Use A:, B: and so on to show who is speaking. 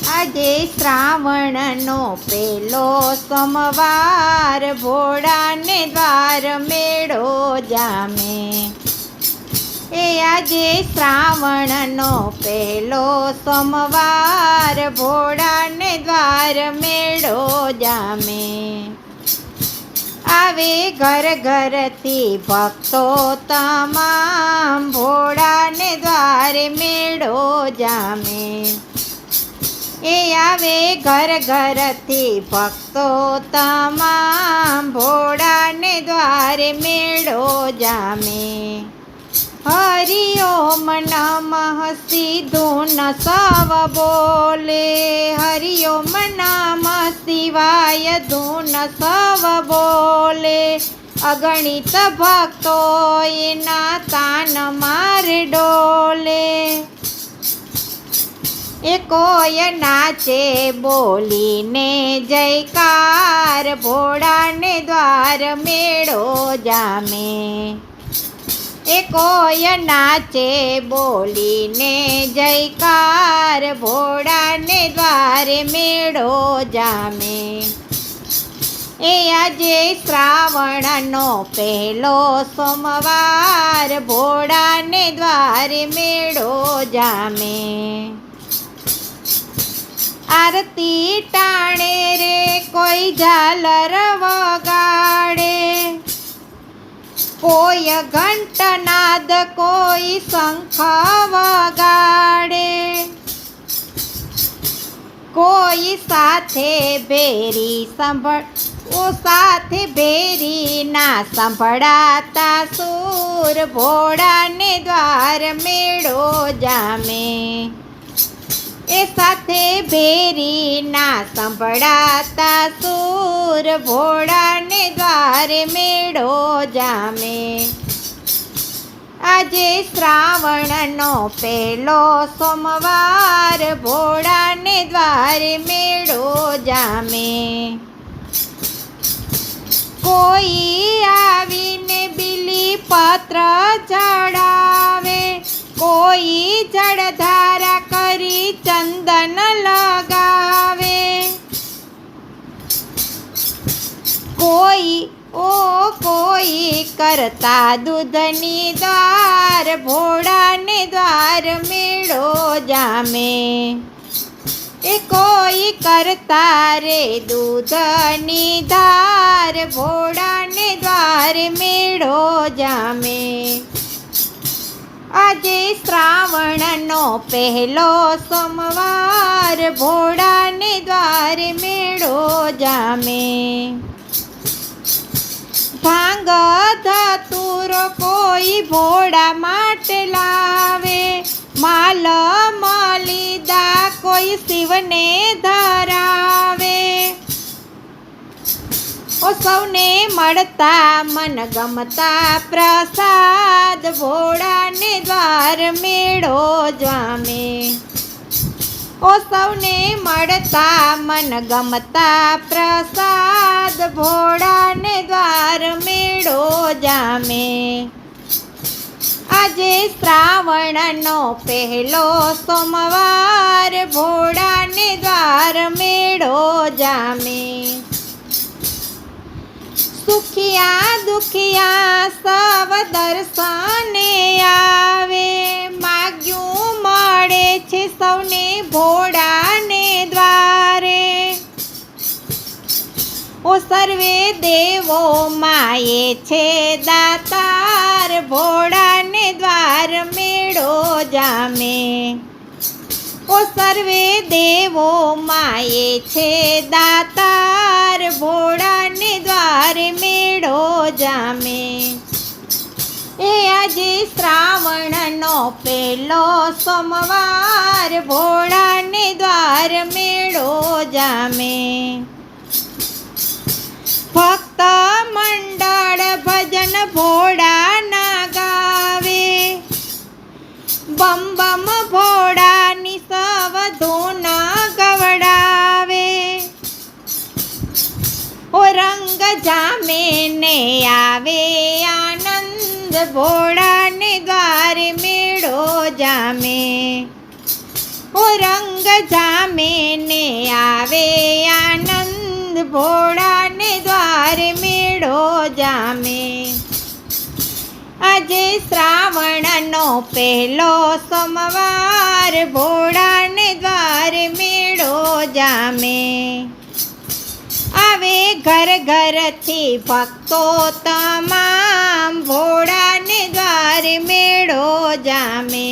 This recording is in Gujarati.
A: આજે શ્રાવણનો પેલો સોમવાર, ભોળાને દ્વાર મેળો જામે. આજે શ્રાવણનો પેલો સોમવાર, ભોળાને દ્વાર મેળો જામે. આવે ઘર ઘરથી ભક્તો તમામ, ભોળાને દ્વારે મેળો જામે. આવે ઘર ઘરથી ભક્તો તમામ, ભોળાને દ્વારે મેળો જામે. હરિ ઓમ નમઃ સીધું ન સવ બોલે, હરિ ઓમ નમઃ શિવાય ધૂન સવ બોલે. અગણિત ભક્તો એના તાન મારે ડોલે. એ કોઈ નાચે બોલીને જયકાર, ભોળાને દ્વાર મેળો જામે. એ કોઈ નાચે બોલીને જયકાર, ભોળાને દ્વારે મેળો જામે. આજે શ્રાવણનો પહેલો સોમવાર, ભોળાને દ્વારે મેળો જામે. આરતી ટાણે રે કોઈ ઝાલર વગાડે, કોઈ ઘંટનાદ કોઈ શંખ વગાડે. કોઈ સાથે ભેરી સાથે ભેરી ના સંભળાતા સૂર, ભોળાને દ્વાર મેળો જામે. એ સાથે ભેરી ના સંભળાતા સૂર, ભોળાને દ્વારે મેળો જામે. આજે શ્રાવણનો પહેલો સોમવાર, ભોળાને દ્વારે મેળો જામે. કોઈ આવીને બીલી પત્ર ચડાવે, કોઈ જળધારા કરી ચંદન લગાવે. કોઈ કરતા દૂધની દ્વાર, ભોળાને દ્વાર મેળો જામે. એ કોઈ કરતા રે દૂધની ધાર, ભોળાને દ્વાર મેળો જામે. આજે શ્રાવણનો પહેલો સોમવાર, ભોળાને દ્વાર મેળો જામે. ભાંગ ધતુરો કોઈ ભોળા માટે લાવે, માલ મલિદા કોઈ શિવને ધરાવે. સૌને મળતા મન ગમતા પ્રસાદ, ભોળાને દ્વાર મેળો જામે. સૌને મળતા મન ગમતા પ્રસાદ, ભોળાને દ્વાર મેળો જામે. આજે શ્રાવણનો પહેલો સોમવાર, ભોળાને દ્વાર મેળો જામે. સુખિયા દુખિયા સવ દર્શને આવે, માગ્યું મળે છે સૌને ભોળાને દ્વારે. સર્વે દેવો માએ છે દાતાર, ભોળાને દ્વાર મેળો જામે. સર્વે દેવો માએ છે દાતાર, ભોળાને દ્વાર મેળો જામે. આજે શ્રાવણનો પહેલો સોમવાર, ભોળાને દ્વાર મેળો જામે. ભક્ત મંડળ ભજન ભોળાના ગાવે, બમ બમ ભોળાની સવ ધૂન ગવડાવે. રંગ જામે ને આવે આનંદ, ભોળાને દ્વારે મેળો જામે. રંગ જામે ભોળાને દ્વારે મેળો જામે. આજે શ્રાવણનો પહેલો સોમવાર ભોળાને દ્વારે મેળો જામે. આવે ઘર ઘરથી ભક્તો તમામ ભોળાને દ્વારે મેળો જામે.